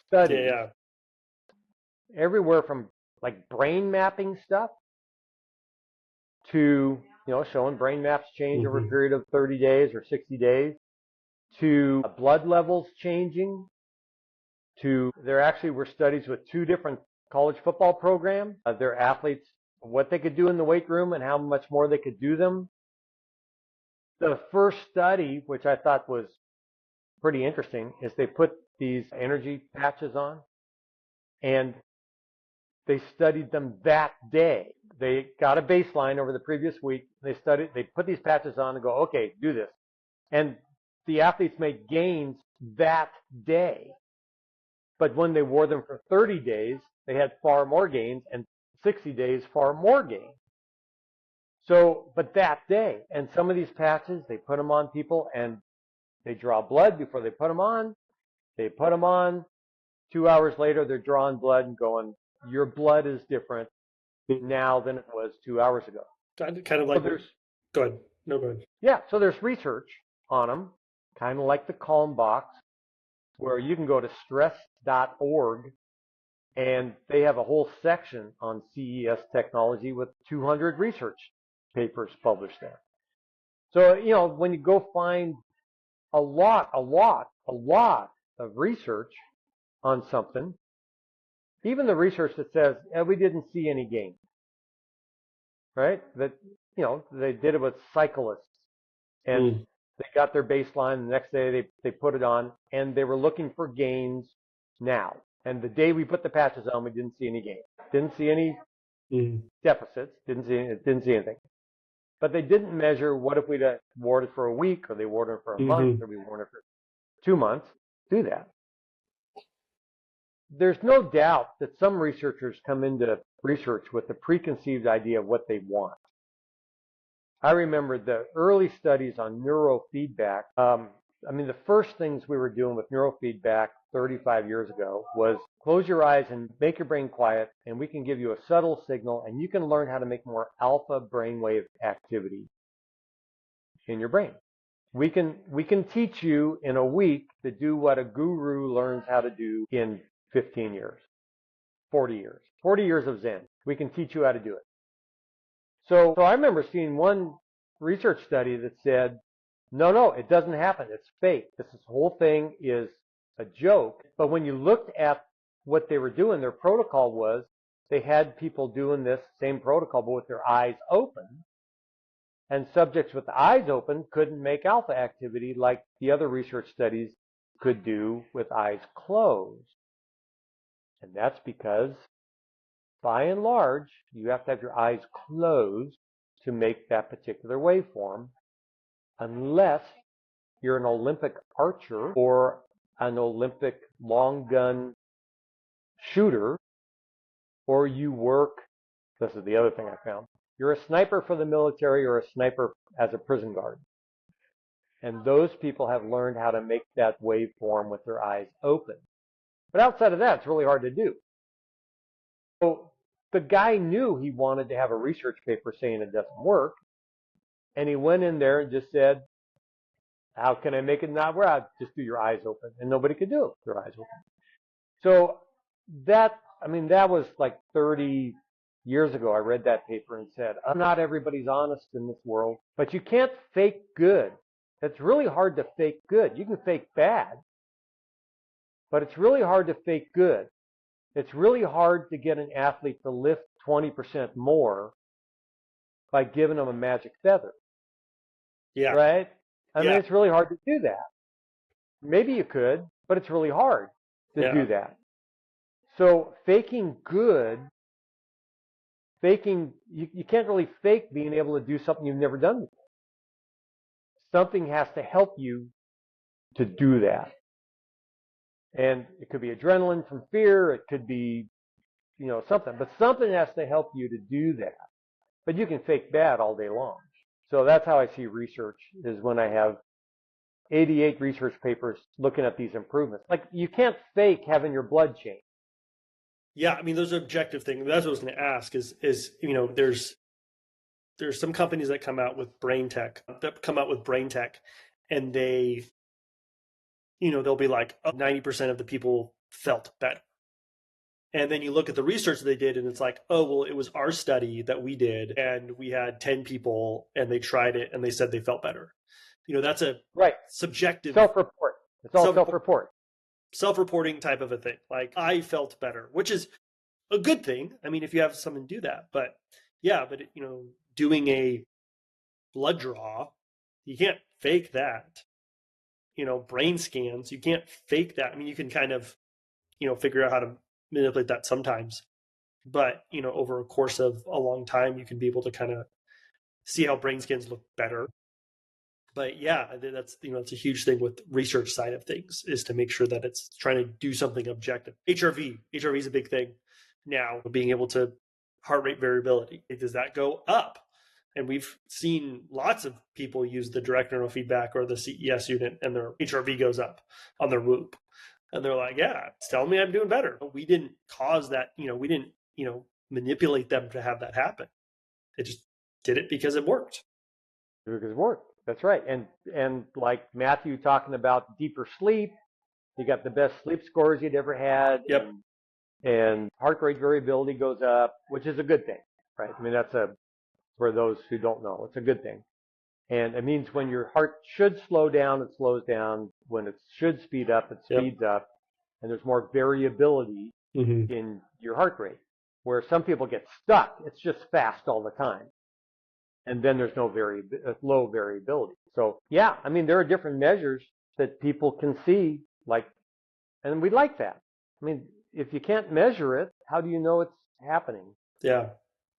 studies, everywhere from like brain mapping stuff to showing brain maps change over a period of 30 days or 60 days, to blood levels changing, to there actually were studies with 2 different college football programs, their athletes, what they could do in the weight room and how much more they could do them. The first study, which I thought was pretty interesting, is they put these energy patches on and they studied them that day. They got a baseline over the previous week. They put these patches on and go, okay, do this. And the athletes made gains that day. But when they wore them for 30 days, they had far more gains, and 60 days, far more gains. So, but that day, and some of these patches, they put them on people and they draw blood before they put them on. They put them on. 2 hours later, they're drawing blood and going, your blood is different now than it was 2 hours ago. Kind of like, so go ahead. No, go ahead. Yeah, so there's research on them, kind of like the Calm box, where you can go to stress.org and they have a whole section on CES technology with 200 research papers published there. So, when you go find a lot of research on something, even the research that says, we didn't see any gain, right? That, they did it with cyclists and they got their baseline. The next day they put it on and they were looking for gains now. And the day we put the patches on, we didn't see any gains. Didn't see any deficits. Didn't see anything. But they didn't measure what if we'd worn it for a week, or they wore it for a month, or we wore it for 2 months. Do that. There's no doubt that some researchers come into research with a preconceived idea of what they want. I remember the early studies on neurofeedback. The first things we were doing with neurofeedback 35 years ago was close your eyes and make your brain quiet, and we can give you a subtle signal, and you can learn how to make more alpha brainwave activity in your brain. We can teach you in a week to do what a guru learns how to do in 15 years, 40 years, 40 years of Zen. We can teach you how to do it. So I remember seeing one research study that said, no, it doesn't happen. It's fake. This whole thing is a joke. But when you looked at what they were doing, their protocol was they had people doing this same protocol, but with their eyes open. And subjects with the eyes open couldn't make alpha activity like the other research studies could do with eyes closed. And that's because, by and large, you have to have your eyes closed to make that particular waveform, unless you're an Olympic archer or an Olympic long gun shooter, or you work, this is the other thing I found, you're a sniper for the military or a sniper as a prison guard. And those people have learned how to make that waveform with their eyes open. But outside of that, it's really hard to do. So the guy knew he wanted to have a research paper saying it doesn't work. And he went in there and just said, how can I make it not work? Just do your eyes open. And nobody could do it with their eyes open. So that was like 30 years ago. I read that paper and said, not everybody's honest in this world, but you can't fake good. It's really hard to fake good. You can fake bad, but it's really hard to fake good. It's really hard to get an athlete to lift 20% more by giving them a magic feather. Yeah. Right? I mean, it's really hard to do that. Maybe you could, but it's really hard to do that. So faking good, you can't really fake being able to do something you've never done before. Something has to help you to do that. And it could be adrenaline from fear. It could be, something. But something has to help you to do that. But you can fake bad all day long. So that's how I see research, is when I have 88 research papers looking at these improvements. Like, you can't fake having your blood change. Yeah, I mean, those are objective things. That's what I was going to ask is there's some companies that come out with brain tech, and they, they'll be like, 90% of the people felt better. And then you look at the research that they did, and it's like, oh, well, it was our study that we did, and we had 10 people, and they tried it, and they said they felt better. That's a subjective self-report. It's all self-report. Self-reporting type of a thing. Like, I felt better, which is a good thing. I mean, if you have someone do that, but doing a blood draw, you can't fake that. Brain scans, you can't fake that. I mean, you can kind of, figure out how to manipulate that sometimes, but over a course of a long time, you can be able to kind of see how brain scans look better. But yeah, that's it's a huge thing with research side of things, is to make sure that it's trying to do something objective. HRV is a big thing now, being able to heart rate variability. Does that go up? And we've seen lots of people use the direct neural feedback or the CES unit, and their HRV goes up on their Whoop. And they're like, yeah, it's telling me I'm doing better. We didn't cause that, we didn't, manipulate them to have that happen. It just did it because it worked. Because it worked. That's right. And like Matthew talking about deeper sleep, you got the best sleep scores you'd ever had. Yep. And heart rate variability goes up, which is a good thing, right? I mean, for those who don't know, it's a good thing. And it means when your heart should slow down, it slows down. When it should speed up, it speeds up. And there's more variability in your heart rate. Where some people get stuck, it's just fast all the time. And then there's no low variability. So yeah, I mean, there are different measures that people can see, and we like that. I mean, if you can't measure it, how do you know it's happening? Yeah.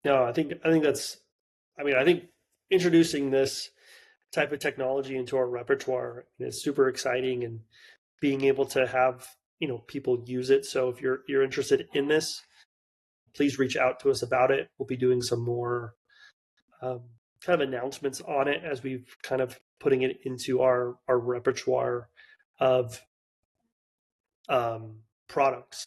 No, I think I think introducing this type of technology into our repertoire is super exciting, and being able to have, people use it. So if you're interested in this, please reach out to us about it. We'll be doing some more kind of announcements on it as we've kind of putting it into our repertoire of products,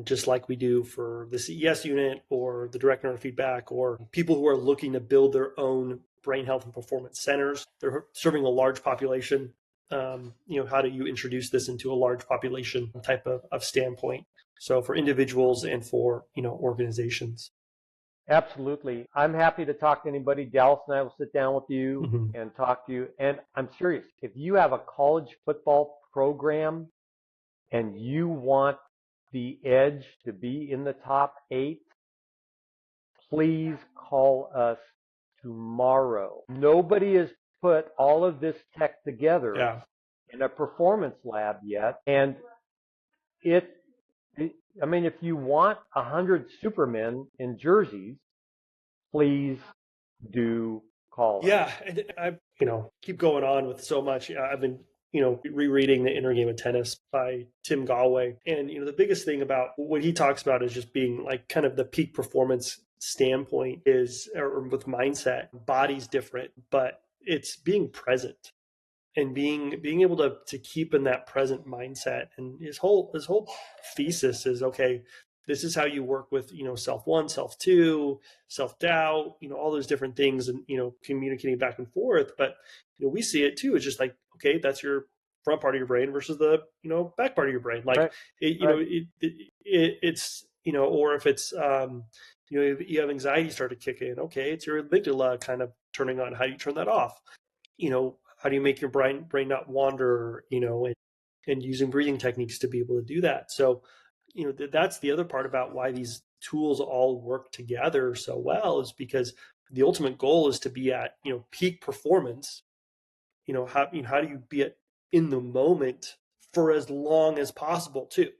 just like we do for the CES unit or the direct neural feedback, or people who are looking to build their own brain health and performance centers. They're serving a large population. How do you introduce this into a large population type of standpoint? So for individuals and for, organizations. Absolutely. I'm happy to talk to anybody. Dallas and I will sit down with you and talk to you. And I'm serious. If you have a college football program and you want the edge to be in the top 8, please call us tomorrow. Nobody has put all of this tech together in a performance lab yet. And if you want 100 Supermen in jerseys, please do call us. Yeah, and I keep going on with so much. I've been rereading The Inner Game of Tennis by Tim Galway. And, the biggest thing about what he talks about is just being like kind of the peak performance standpoint is, or with mindset, body's different, but it's being present and being able to keep in that present mindset. And his whole thesis is, okay, this is how you work with, self one, self two, self doubt, all those different things, and, communicating back and forth. But, we see it too. It's just like, okay, that's your front part of your brain versus the, back part of your brain. Like, Right. it's, or if it's, you have anxiety start to kick in. Okay, it's your amygdala kind of turning on. How do you turn that off? How do you make your brain not wander, and using breathing techniques to be able to do that. So, that's the other part about why these tools all work together so well, is because the ultimate goal is to be at, peak performance. How do you be in the moment for as long as possible too?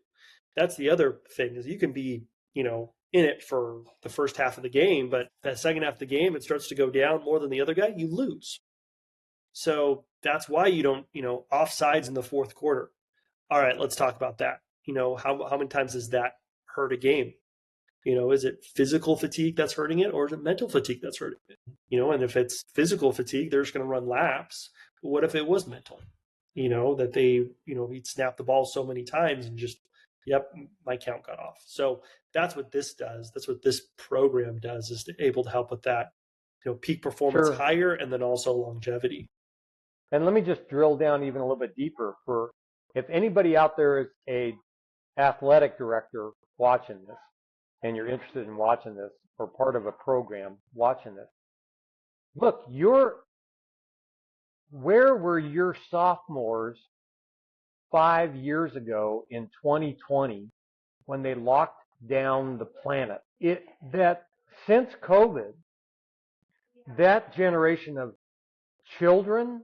That's the other thing, is you can be, in it for the first half of the game, but that second half of the game, it starts to go down more than the other guy, you lose. So that's why you don't, offsides in the fourth quarter. All right, let's talk about that. How many times does that hurt a game? Is it physical fatigue that's hurting it, or is it mental fatigue that's hurting it? And if it's physical fatigue, they're just going to run laps. But what if it was mental? That they, he'd snap the ball so many times and just, yep, my count got off. So that's what this does. That's what this program does, is able to help with that, peak performance higher, and then also longevity. And let me just drill down even a little bit deeper. For if anybody out there is a athletic director watching this, and you're interested in watching this, or part of a program watching this, look, where were your sophomores 5 years ago in 2020 when they locked down the planet? That since COVID, that generation of children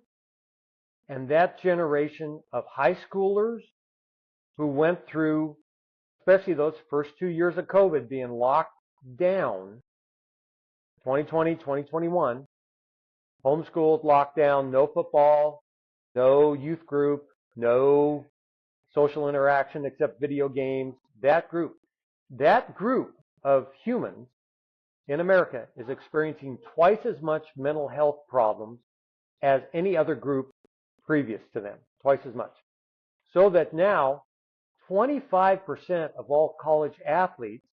and that generation of high schoolers who went through, especially those first 2 years of COVID being locked down, 2020, 2021, homeschooled, locked down, no football, no youth group, no social interaction except video games. That group of humans in America is experiencing twice as much mental health problems as any other group previous to them, twice as much. So that now 25% of all college athletes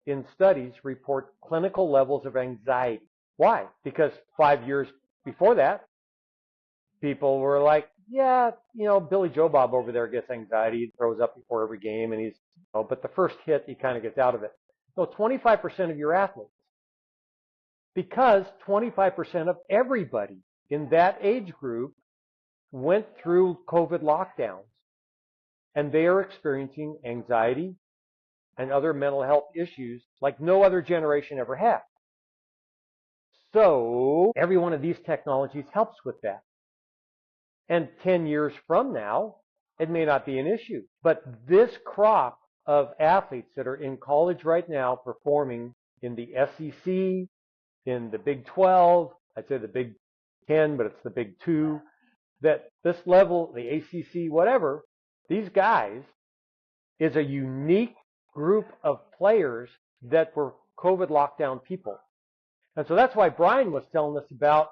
in studies report clinical levels of anxiety. Why? Because 5 years before that, people were like, yeah, Billy Joe Bob over there gets anxiety. He throws up before every game, and but the first hit, he kind of gets out of it. So 25% of your athletes, because 25% of everybody in that age group went through COVID lockdowns, and they are experiencing anxiety and other mental health issues like no other generation ever had. So every one of these technologies helps with that. And 10 years from now, it may not be an issue. But this crop of athletes that are in college right now performing in the SEC, in the Big 12, I'd say the Big 10, but it's the Big 2, that this level, the ACC, whatever, these guys is a unique group of players that were COVID lockdown people. And so that's why Brian was telling us about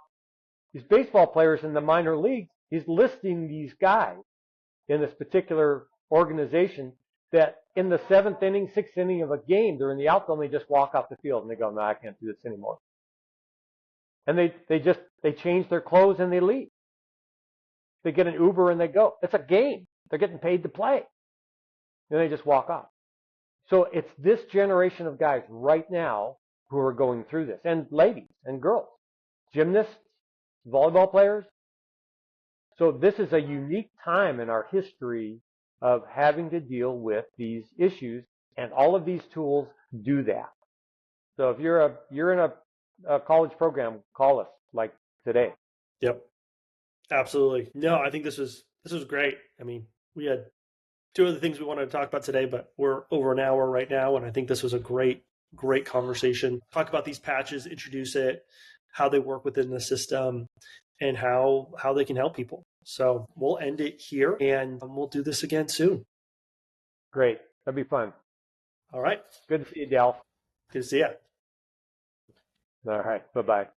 these baseball players in the minor leagues. He's listing these guys in this particular organization that in the 7th inning, 6th inning of a game, they're in the outfield and they just walk off the field and they go, no, I can't do this anymore. And they change their clothes and they leave. They get an Uber and they go. It's a game. They're getting paid to play. And they just walk off. So it's this generation of guys right now who are going through this, and ladies and girls, gymnasts, volleyball players. So this is a unique time in our history of having to deal with these issues, and all of these tools do that. So if you're in a college program, call us like today. Yep, absolutely. No, I think this was great. I mean, we had two other things we wanted to talk about today, but we're over an hour right now, and I think this was a great conversation. Talk about these patches, introduce it, how they work within the system, and how they can help people. So we'll end it here, and we'll do this again soon. Great. That'd be fun. All right. Good to see you, Dallas. Good to see you. All right. Bye-bye.